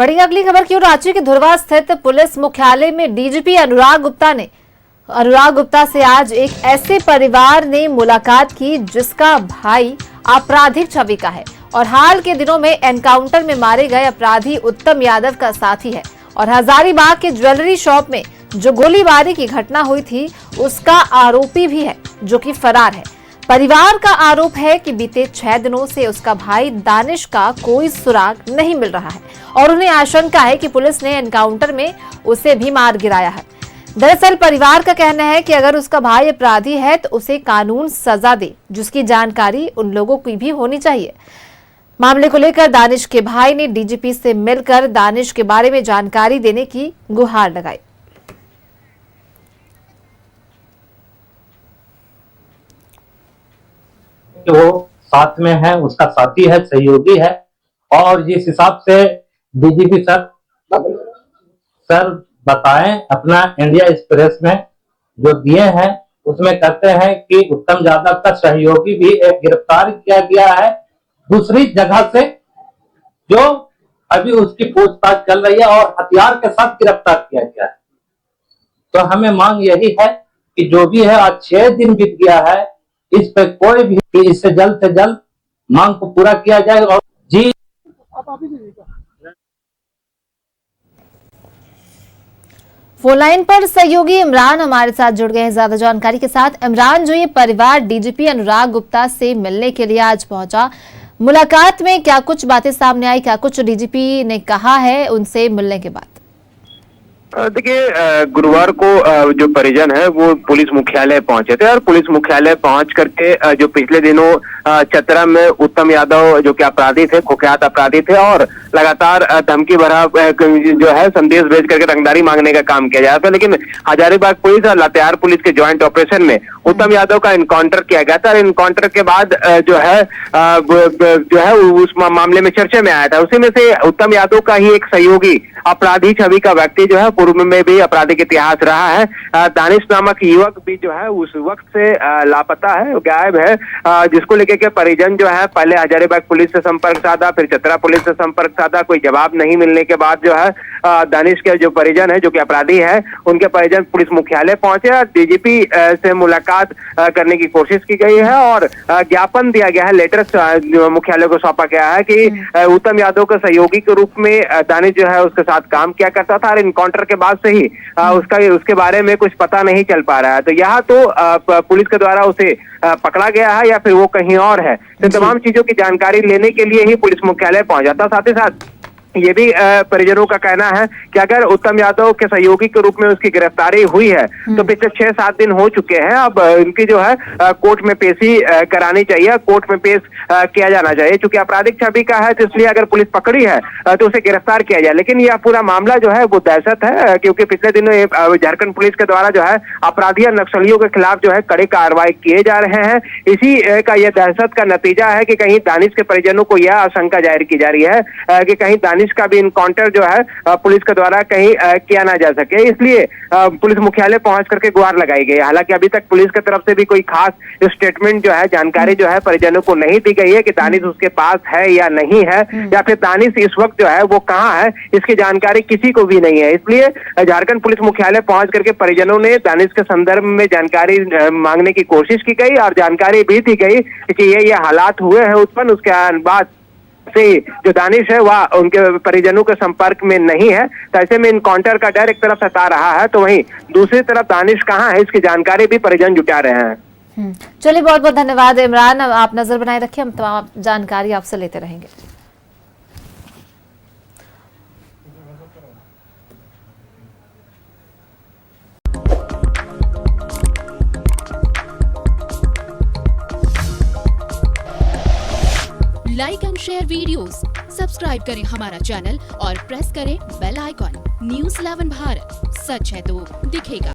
बड़ी अगली खबर की ओर रांची के धुरवा स्थित पुलिस मुख्यालय में डीजीपी अनुराग गुप्ता से आज एक ऐसे परिवार ने मुलाकात की जिसका भाई आपराधिक छवि का है और हाल के दिनों में एनकाउंटर में मारे गए अपराधी उत्तम यादव का साथी है और हजारीबाग के ज्वेलरी शॉप में जो गोलीबारी की घटना हुई थी उसका आरोपी भी है जो कि फरार है। परिवार का आरोप है कि बीते 6 दिनों से उसका भाई दानिश का कोई सुराग नहीं मिल रहा है और उन्हें आशंका है कि पुलिस ने एनकाउंटर में उसे भी मार गिराया है। दरअसल परिवार का कहना है कि अगर उसका भाई अपराधी है तो उसे कानून सजा दे, जिसकी जानकारी उन लोगों की भी होनी चाहिए। मामले को लेकर दानिश के भाई ने डीजीपी से मिलकर दानिश के बारे में जानकारी देने की गुहार लगाई। वो साथ में है, उसका साथी है, सहयोगी है और जिस हिसाब से डीजीपी सर बताएं अपना इंडिया एक्सप्रेस में जो दिए हैं उसमें कहते हैं कि उत्तम यादव का सहयोगी भी गिरफ्तार किया गया है दूसरी जगह से, जो अभी उसकी पूछताछ चल रही है और हथियार के साथ गिरफ्तार किया गया है। तो हमें मांग यही है कि जो भी है, आज 6 दिन बीत गया है, इस पे कोई भी इससे जल्द से जल्द मांग को पूरा किया जाए। और जी फोन लाइन पर सहयोगी इमरान हमारे साथ जुड़ गए हैं ज्यादा जानकारी के साथ। इमरान, जो ये परिवार डीजीपी अनुराग गुप्ता से मिलने के लिए आज पहुंचा, मुलाकात में क्या कुछ बातें सामने आई, क्या कुछ डीजीपी ने कहा है उनसे मिलने के बाद? देखिए, गुरुवार को जो परिजन है वो पुलिस मुख्यालय पहुंचे थे और पुलिस मुख्यालय पहुंच करके जो पिछले दिनों चतरा में उत्तम यादव जो कि अपराधी थे, कुख्यात अपराधी थे और लगातार धमकी भरा जो है संदेश भेज करके रंगदारी मांगने का काम किया जा रहा था, लेकिन हजारीबाग पुलिस और लातेहार पुलिस के ज्वाइंट ऑपरेशन में उत्तम यादव का इनकाउंटर किया गया था और इनकाउंटर के बाद जो है उस मामले में चर्चा में आया था। उसी में से उत्तम यादव का ही एक सहयोगी अपराधी छवि का व्यक्ति जो है पूर्व में भी आपराधिक इतिहास रहा है, दानिश नामक युवक भी जो है उस वक्त से लापता है, गायब है, जिसको लेकर के परिजन जो है पहले हजारीबाग पुलिस से संपर्क साधा, फिर चतरा पुलिस से संपर्क साधा, कोई जवाब नहीं मिलने के बाद जो है दानिश के जो परिजन है जो कि अपराधी है उनके परिजन पुलिस मुख्यालय पहुंचे और डीजीपी से मुलाकात करने की कोशिश की गई है और ज्ञापन दिया गया है, लेटर मुख्यालय को सौंपा गया है कि उत्तम यादव के सहयोगी के रूप में दानिश जो है उसके साथ काम किया करता था और इनकाउंटर के बाद से ही उसके बारे में कुछ पता नहीं चल पा रहा है। तो यहाँ तो पुलिस के द्वारा उसे पकड़ा गया है या फिर वो कहीं और है, तो तमाम चीजों की जानकारी लेने के लिए ही पुलिस मुख्यालय पहुंचा था। साथ ही साथ ये भी परिजनों का कहना है कि अगर उत्तम यादव के सहयोगी के रूप में उसकी गिरफ्तारी हुई है तो पिछले 6-7 दिन हो चुके हैं, अब इनकी जो है कोर्ट में पेशी करानी चाहिए, कोर्ट में पेश किया जाना चाहिए। चूंकि आपराधिक छवि का है तो इसलिए अगर पुलिस पकड़ी है तो उसे गिरफ्तार किया जाए, लेकिन यह पूरा मामला जो है वो दहशत है, क्योंकि पिछले दिनों झारखंड पुलिस के द्वारा जो है अपराधी और नक्सलियों के खिलाफ जो है कड़ी कार्रवाई किए जा रहे हैं। इसी का यह दहशत का नतीजा है कि कहीं दानिश के परिजनों को यह आशंका जाहिर की जा रही है कि कहीं दानिश का भी इनकाउंटर जो है पुलिस के द्वारा कहीं किया ना जा सके, इसलिए पुलिस मुख्यालय पहुंच करके गुहार लगाई गई। हालांकि अभी तक पुलिस की तरफ से भी कोई खास स्टेटमेंट जो है, जानकारी जो है परिजनों को नहीं दी गई है कि दानिश उसके पास है या नहीं है, या फिर दानिश इस वक्त जो है वो कहाँ है, इसकी जानकारी किसी को भी नहीं है। इसलिए झारखंड पुलिस मुख्यालय पहुंच करके परिजनों ने दानिश के संदर्भ में जानकारी मांगने की कोशिश की गई और जानकारी भी दी गई कि ये हालात हुए हैं उत्पन्न। उसके बाद से जो दानिश है वह उनके परिजनों के संपर्क में नहीं है, तो ऐसे में इनकाउंटर का डर एक तरफ सता रहा है, तो वहीं दूसरी तरफ दानिश कहाँ है इसकी जानकारी भी परिजन जुटा रहे हैं। चलिए, बहुत बहुत धन्यवाद इमरान, आप नजर बनाए रखिए, हम तमाम जानकारी आपसे लेते रहेंगे। Like and share videos, subscribe करें हमारा चैनल और प्रेस करें बेल आइकॉन। न्यूज़ 11 भारत, सच है तो दिखेगा।